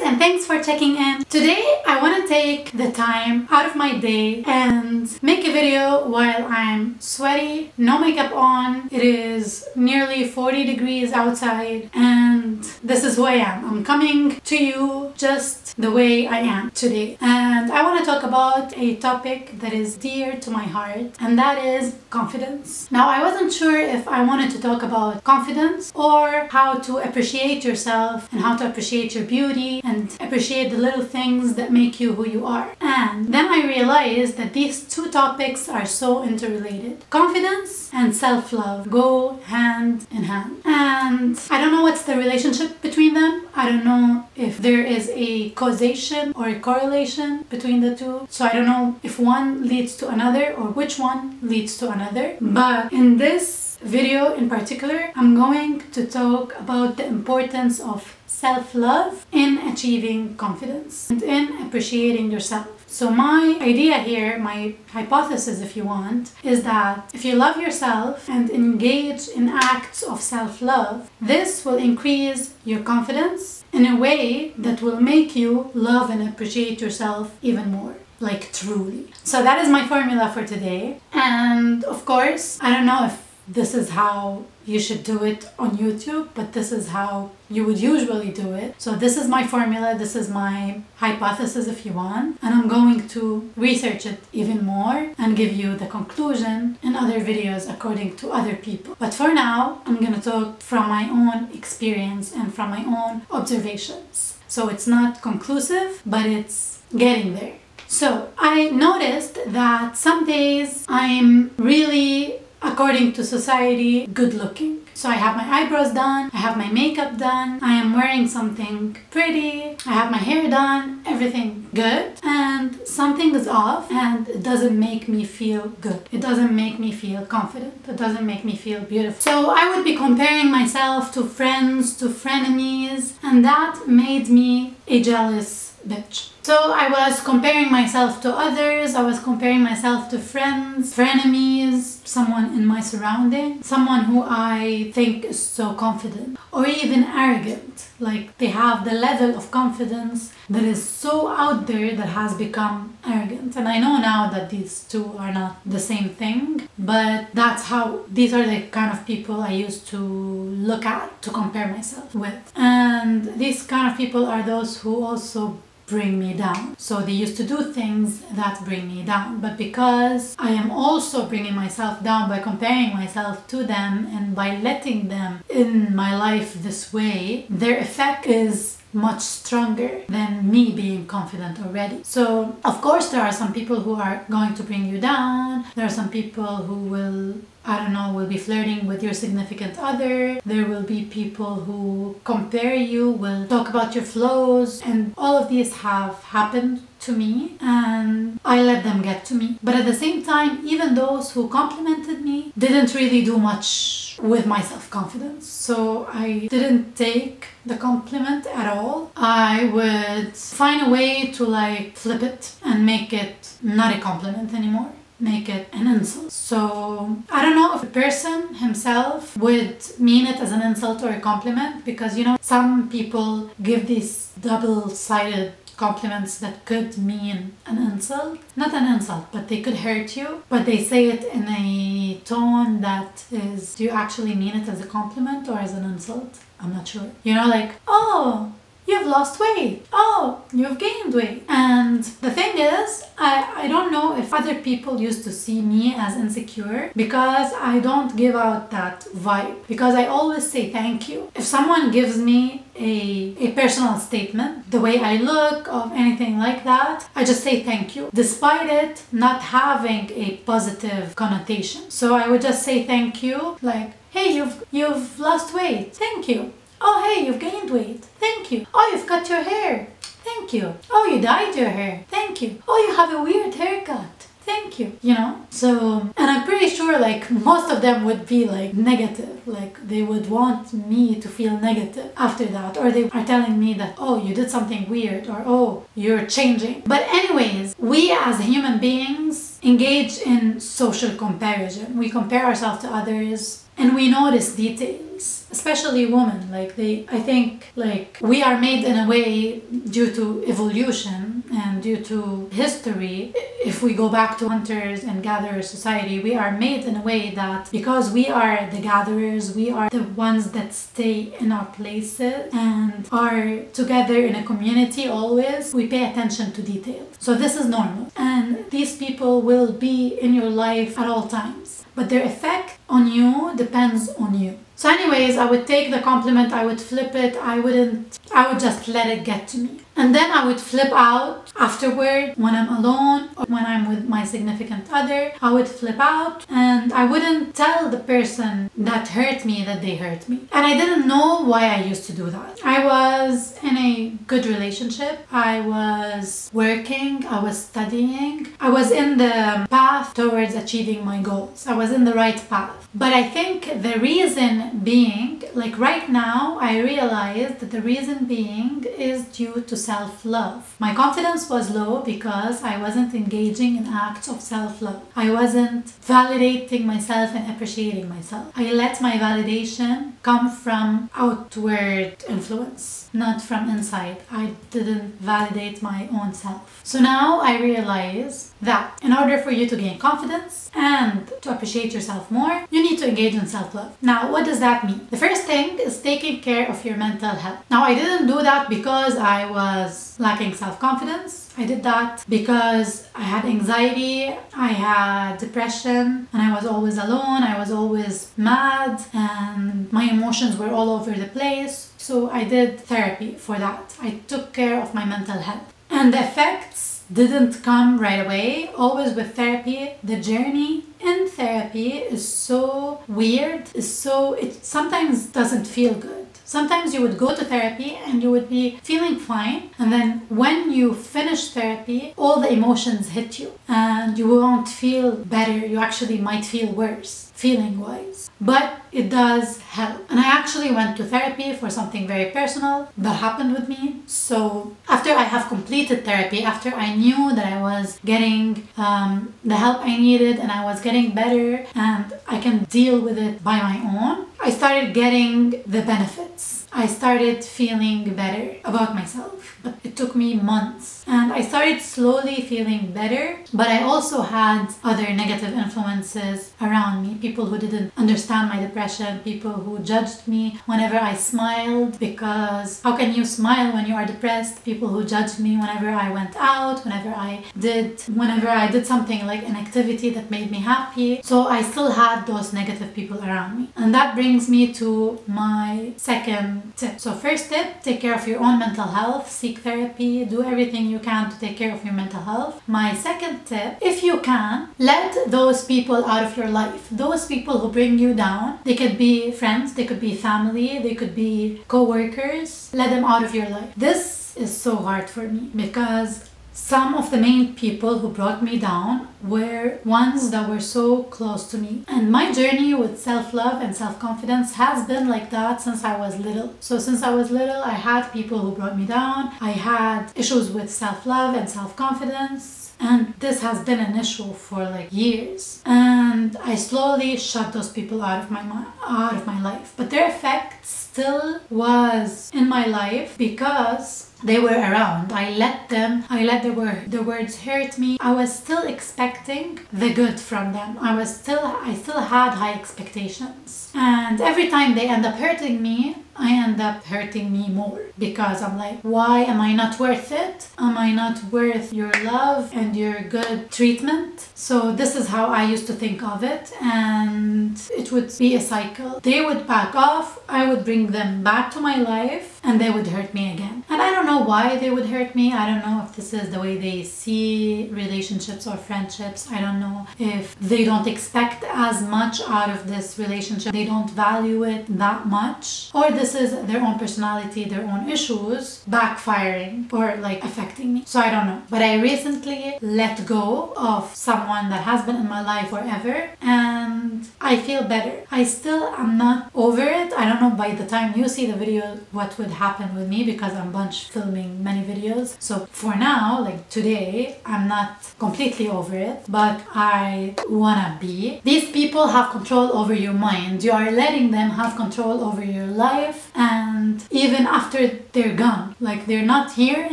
and thanks for checking in. Today I want to take the time out of my day and make a video while I'm sweaty, no makeup on. It is nearly 40 degrees outside and this is who I am. I'm coming to you just the way I am today. And I want to talk about a topic that is dear to my heart, and that is confidence. Now, I wasn't sure if I wanted to talk about confidence or how to appreciate yourself and how to appreciate your beauty and appreciate the little things that make you who you are. And then I realized that these two topics are so interrelated. Confidence and self-love go hand in hand. And I don't know what's the relationship between them. I don't know if there is a causation or a correlation between the two. So I don't know if one leads to another or which one leads to another. But in this video in particular, I'm going to talk about the importance of self-love in achieving confidence and in appreciating yourself. So my idea here, my hypothesis if you want, is that if you love yourself and engage in acts of self-love, this will increase your confidence in a way that will make you love and appreciate yourself even more. Like truly. So that is my formula for today. And of course, I don't know if this is how you should do it on YouTube, but this is how you would usually do it. So this is my formula, this is my hypothesis if you want, and I'm going to research it even more and give you the conclusion in other videos according to other people. But for now, I'm gonna talk from my own experience and from my own observations. So it's not conclusive, but it's getting there. So I noticed that some days I'm really, according to society, good looking. So I have my eyebrows done, I have my makeup done, I am wearing something pretty, I have my hair done, everything good, and something is off and it doesn't make me feel good. It doesn't make me feel confident. It doesn't make me feel beautiful. So I would be comparing myself to friends, to frenemies, and that made me a jealous bitch. So I was comparing myself to others, I was comparing myself to friends, frenemies, someone in my surrounding, someone who I think is so confident or even arrogant. Like they have the level of confidence that is so out there that has become arrogant. And I know now that these two are not the same thing, but that's how, these are the kind of people I used to look at to compare myself with. And these kind of people are those who also bring me down. So they used to do things that bring me down. But because I am also bringing myself down by comparing myself to them and by letting them in my life this way, their effect is much stronger than me being confident already. So of course there are some people who are going to bring you down. There are some people who will, I don't know, will be flirting with your significant other. There will be people who compare you, will talk about your flaws, and all of these have happened to me and I let them get to me. But at the same time, even those who complimented me didn't really do much with my self-confidence. So I didn't take the compliment at all. I would find a way to like flip it and make it not a compliment anymore. Make it an insult. So I don't know if the person himself would mean it as an insult or a compliment, because you know some people give these double-sided compliments that could mean an insult. Not an insult, but they could hurt you, but they say it in a tone that is, do you actually mean it as a compliment or as an insult? I'm not sure. You know, like, oh, you've lost weight. Oh, you've gained weight. And the thing is, I don't know if other people used to see me as insecure because I don't give out that vibe. Because I always say thank you. If someone gives me a personal statement, the way I look or anything like that, I just say thank you, despite it not having a positive connotation. So I would just say thank you, like, hey, you've lost weight. Thank you. Oh, hey, you've gained weight. Thank you. Oh, you've cut your hair. Thank you. Oh, you dyed your hair. Thank you. Oh, you have a weird haircut. Thank you. You know? So, and I'm pretty sure like most of them would be like negative. Like they would want me to feel negative after that. Or they are telling me that, oh, you did something weird. Or, oh, you're changing. But anyways, we as human beings engage in social comparison. We compare ourselves to others and we notice details, especially women. Like I think like we are made in a way due to evolution and due to history, if we go back to hunters and gatherers society, we are made in a way that because we are the gatherers, we are the ones that stay in our places and are together in a community always, we pay attention to detail. So this is normal. And these people will be in your life at all times. But their effect on you depends on you. So anyways, I would take the compliment, I would flip it, I would just let it get to me. And then I would flip out afterward when I'm alone or when I'm with my significant other. I would flip out and I wouldn't tell the person that hurt me that they hurt me. And I didn't know why I used to do that. I was in a good relationship. I was working. I was studying. I was in the path towards achieving my goals. I was in the right path. But I think the reason being, like right now, I realized that the reason being is due to self-love. My confidence was low because I wasn't engaging in acts of self-love. I wasn't validating myself and appreciating myself. I let my validation come from outward influence, not from inside. I didn't validate my own self. So now I realize that in order for you to gain confidence and to appreciate yourself more, you need to engage in self-love. Now, what does that mean? The first thing is taking care of your mental health. Now, I didn't do that because I was lacking self-confidence. I did that because I had anxiety, I had depression, and I was always alone, I was always mad, and my emotions were all over the place. So I did therapy for that. I took care of my mental health. And the effects didn't come right away. Always with therapy, the journey in therapy is so weird, it sometimes doesn't feel good. Sometimes you would go to therapy and you would be feeling fine, and then when you finish therapy, all the emotions hit you and you won't feel better. You actually might feel worse, feeling wise. But it does help. And I actually went to therapy for something very personal that happened with me. So after I have completed therapy, after I knew that I was getting the help I needed and I was getting better and I can deal with it by my own, I started getting the benefits. I started feeling better about myself, but it took me months. And I started slowly feeling better, but I also had other negative influences around me. People who didn't understand my depression, people who judged me whenever I smiled, because how can you smile when you are depressed? People who judged me whenever I went out, whenever I did something like an activity that made me happy. So I still had those negative people around me. And that brings me to my second tip. So first tip, take care of your own mental health, seek therapy, do everything you can to take care of your mental health. My second tip, if you can, let those people out of your life. Those people who bring you down, they could be friends, they could be family, they could be co-workers. Let them out of your life. This is so hard for me because some of the main people who brought me down were ones that were so close to me. And my journey with self-love and self-confidence has been like that since I was little. So since I was little, I had people who brought me down. I had issues with self-love and self-confidence. And this has been an issue for like years. And I slowly shut those people out of my life. But their effect still was in my life because they were around. I let their words hurt me. I was still expecting the good from them. I still had high expectations. And every time they end up hurting me, I end up hurting me more because I'm like, why am I not worth it? Am I not worth your love and your good treatment? So this is how I used to think of it, and it would be a cycle. They would back off, I would bring them back to my life, and they would hurt me again. And I don't know why they would hurt me. I don't know if this is the way they see relationships or friendships. I don't know if they don't expect as much out of this relationship. They don't value it that much. Or this is their own personality, their own issues backfiring or like affecting me. So I don't know. But I recently let go of someone that has been in my life forever, and I feel better. I still am not over it. I don't know by the time you see the video what would happen with me because I'm filming many videos. So for now, like today, I'm not completely over it, but I wanna be. These people have control over your mind. You are letting them have control over your life, and even after they're gone, like they're not here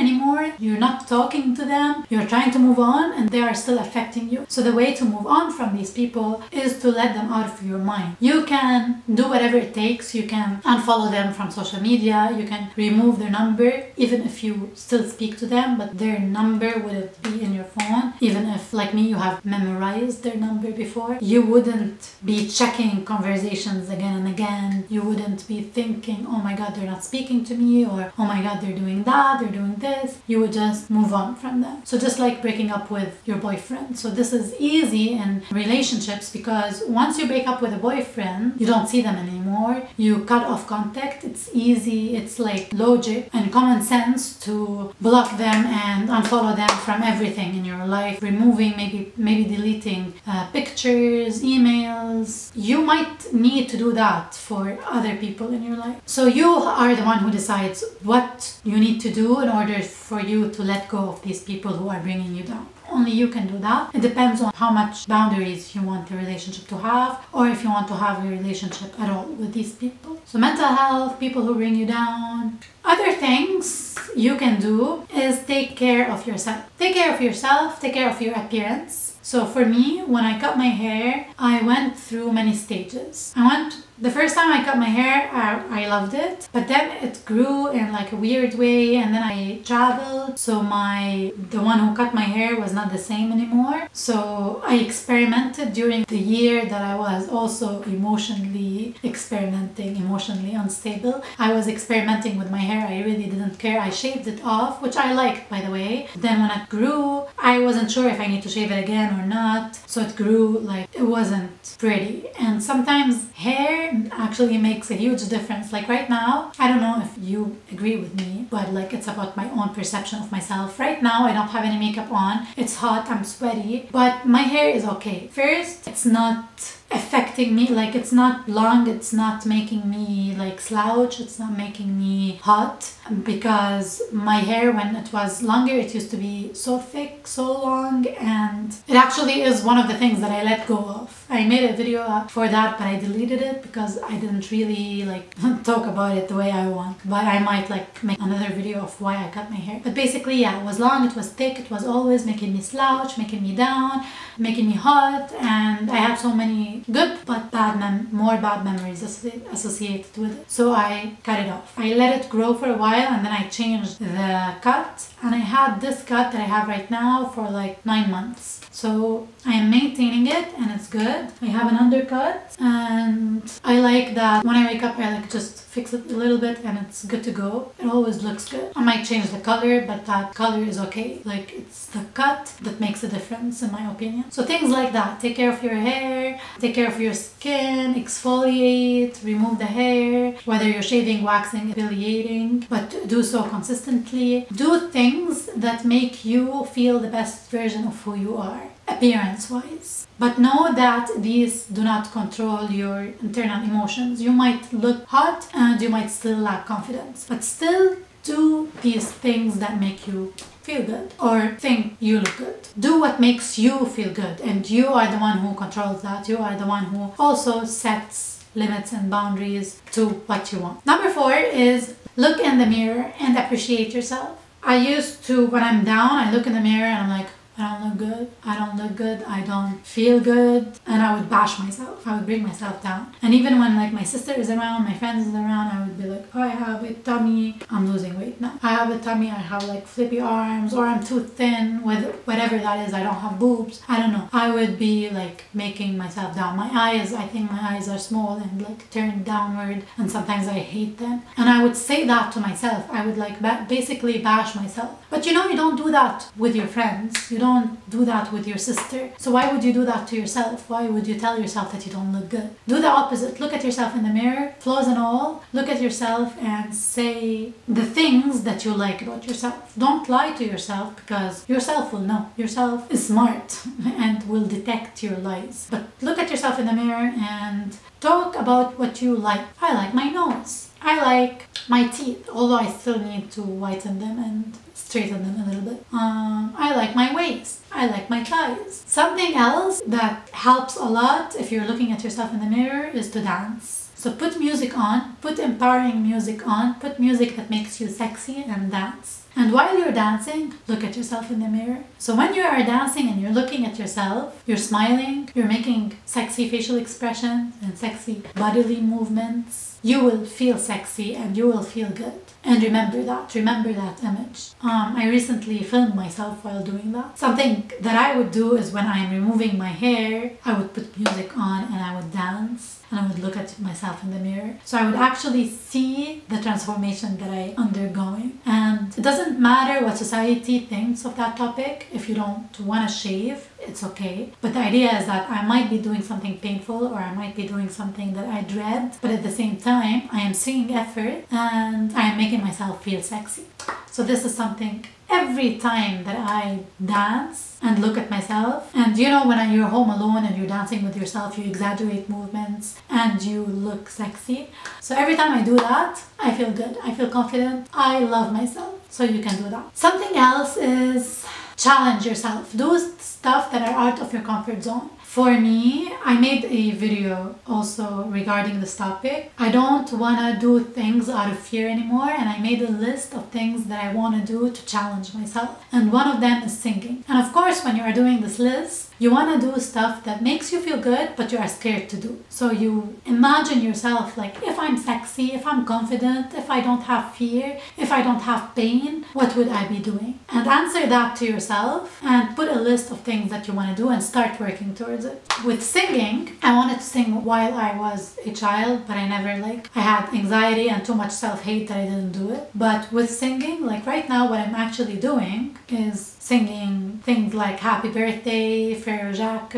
anymore, you're not talking to them, you're trying to move on, and they are still affecting you. So the way to move on from these people is to let them out of your mind. You can do whatever it takes. You can unfollow them from social media, you can remove their number, even if you still speak to them, but their number wouldn't be in your phone. Even if, like me, you have memorized their number before, you wouldn't be checking conversations again and again. You wouldn't be thinking, oh my god, they're not speaking to me, or oh my god, they're doing that, they're doing this. You would just move on from them. So just like breaking up with your boyfriend. So this is easy in relationships, because once you break up with a boyfriend, you don't see them anymore, you cut off contact. It's easy, it's like logic and common sense to block them and unfollow them from everything in your life, removing, maybe deleting pictures, emails. You might need to do that for other people in your life. So you are the one who decides what you need to do in order for you to let go of these people who are bringing you down. Only you can do that. It depends on how much boundaries you want the relationship to have, or if you want to have a relationship at all with these people. So mental health, people who bring you down. Other things you can do is take care of yourself. Take care of yourself, take care of your appearance. So for me, when I cut my hair, I went through many stages. The first time I cut my hair, I loved it, but then it grew in like a weird way, and then I traveled, so the one who cut my hair was not the same anymore. So I experimented during the year that I was also emotionally unstable. I was experimenting with my hair. I really didn't care. I shaved it off, which I liked, by the way. Then when it grew, I wasn't sure if I need to shave it again or not. So it grew like it wasn't pretty. And sometimes hair actually makes a huge difference. Like right now, I don't know if you agree with me, but like it's about my own perception of myself. Right now, I don't have any makeup on. It's hot, I'm sweaty, but my hair is okay. First, it's not affecting me, like it's not long, it's not making me like slouch, it's not making me hot, because my hair, when it was longer, it used to be so thick, so long, and it actually is one of the things that I let go of. I made a video for that, but I deleted it because I didn't really like talk about it the way I want. But I might like make another video of why I cut my hair. But basically, yeah, it was long, it was thick, it was always making me slouch, making me down, making me hot, and I have so many good but more bad memories associated with it. So I cut it off. I let it grow for a while, and then I changed the cut, and I had this cut that I have right now for like 9 months. So I am maintaining it, and it's good. I have an undercut, and I like that when I wake up, I like just fix it a little bit and it's good to go. It always looks good. I might change the color, but that color is okay. Like, it's the cut that makes a difference in my opinion. So things like that. Take care of your hair, take care of your skin, exfoliate, remove the hair, whether you're shaving, waxing, exfoliating, but do so consistently. Do things that make you feel the best version of who you are, appearance-wise. But know that these do not control your internal emotions. You might look hot and you might still lack confidence, but still do these things that make you feel good or think you look good. Do what makes you feel good, and you are the one who controls that. You are the one who also sets limits and boundaries to what you want. Number 4 is look in the mirror and appreciate yourself. I used to, when I'm down, I look in the mirror and I'm like, I don't look good, I don't look good, I don't feel good, and I would bash myself. I would bring myself down. And even when like my sister is around, my friends is around, I would be like, oh, I have a tummy, I'm losing weight now. I have a tummy, I have like flippy arms, or I'm too thin, with whatever that is, I don't have boobs, I don't know. I would be like making myself down. My eyes, I think my eyes are small and like turned downward, and sometimes I hate them. And I would say that to myself. I would like basically bash myself. But you know, you don't do that with your friends. You don't do that with your sister. So why would you do that to yourself? Why would you tell yourself that you don't look good? Do the opposite. Look at yourself in the mirror, flaws and all. Look at yourself and say the things that you like about yourself. Don't lie to yourself, because yourself will know. Yourself is smart and will detect your lies. But look at yourself in the mirror and talk about what you like. I like my nose. I like my teeth, although I still need to whiten them and straighten them a little bit. I like my waist. I like my thighs. Something else that helps a lot if you're looking at yourself in the mirror is to dance. So put music on, put empowering music on, put music that makes you sexy and dance. And while you're dancing, look at yourself in the mirror. So when you are dancing and you're looking at yourself, you're smiling, you're making sexy facial expressions and sexy bodily movements, you will feel sexy and you will feel good. And remember that image. I recently filmed myself while doing that. Something that I would do is when I'm removing my hair, I would put music on and I would dance and I would look at myself in the mirror. So I would actually see the transformation that I'm undergoing. And it doesn't matter what society thinks of that topic. If you don't want to shave, it's okay. But the idea is that I might be doing something painful or I might be doing something that I dread, but at the same time, I am seeing effort and I am making myself feel sexy. So this is something every time that I dance and look at myself, and you know, when you're home alone and you're dancing with yourself, you exaggerate movements and you look sexy. So every time I do that, I feel good, I feel confident, I love myself. So you can do that. Something else is challenge yourself. Do stuff that are out of your comfort zone. For me, I made a video also regarding this topic. I don't want to do things out of fear anymore, and I made a list of things that I want to do to challenge myself. And one of them is singing. And of course, when you are doing this list, you want to do stuff that makes you feel good, but you are scared to do. So you imagine yourself like, if I'm sexy, if I'm confident, if I don't have fear, if I don't have pain, what would I be doing? And answer that to yourself and put a list of things that you want to do and start working towards it. With singing, I wanted to sing while I was a child, but I had anxiety and too much self-hate that I didn't do it. But with singing, like right now, what I'm actually doing is singing things like Happy Birthday, Frère Jacques,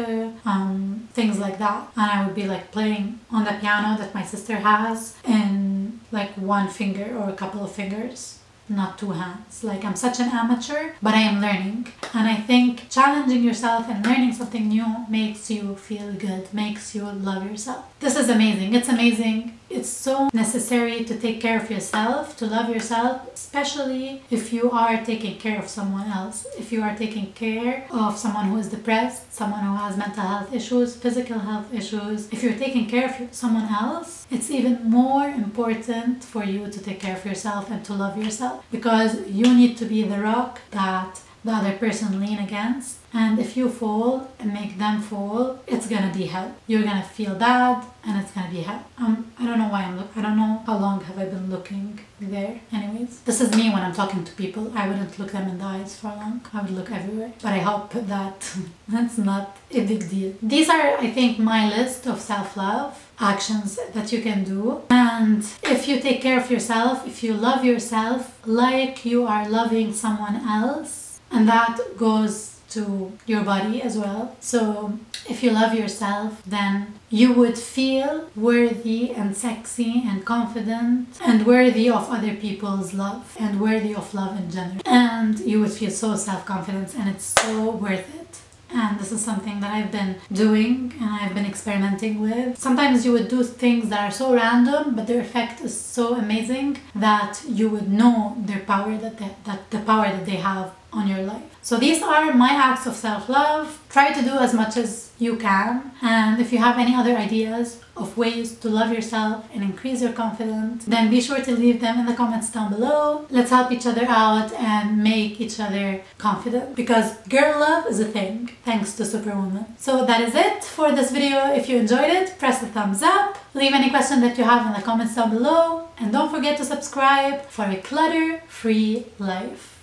things like that. And I would be like playing on the piano that my sister has in like one finger or a couple of fingers. Not two hands. Like, I'm such an amateur, but I am learning. And I think challenging yourself and learning something new makes you feel good, makes you love yourself. This is amazing. It's amazing. It's so necessary to take care of yourself, to love yourself, especially if you are taking care of someone else. If you are taking care of someone who is depressed, someone who has mental health issues, physical health issues. If you're taking care of someone else, it's even more important for you to take care of yourself and to love yourself, because you need to be the rock that the other person lean against. And if you fall and make them fall, it's gonna be hell. You're gonna feel bad and it's gonna be hell. I don't know why I don't know how long have I been looking there. Anyways, this is me when I'm talking to people. I wouldn't look them in the eyes for long. I would look everywhere. But I hope that that's not a big deal. These are, I think, my list of self-love actions that you can do. And if you take care of yourself, if you love yourself like you are loving someone else, and that goes to your body as well. So if you love yourself, then you would feel worthy and sexy and confident and worthy of other people's love and worthy of love in general. And you would feel so self-confident, and it's so worth it. And this is something that I've been doing and I've been experimenting with. Sometimes you would do things that are so random, but their effect is so amazing that you would know their power, the power that they have on your life. So these are my acts of self-love. Try to do as much as you can. And if you have any other ideas of ways to love yourself and increase your confidence, then be sure to leave them in the comments down below. Let's help each other out and make each other confident, because girl love is a thing, thanks to Superwoman. So that is it for this video. If you enjoyed it, press the thumbs up. Leave any question that you have in the comments down below. And don't forget to subscribe for a clutter-free life.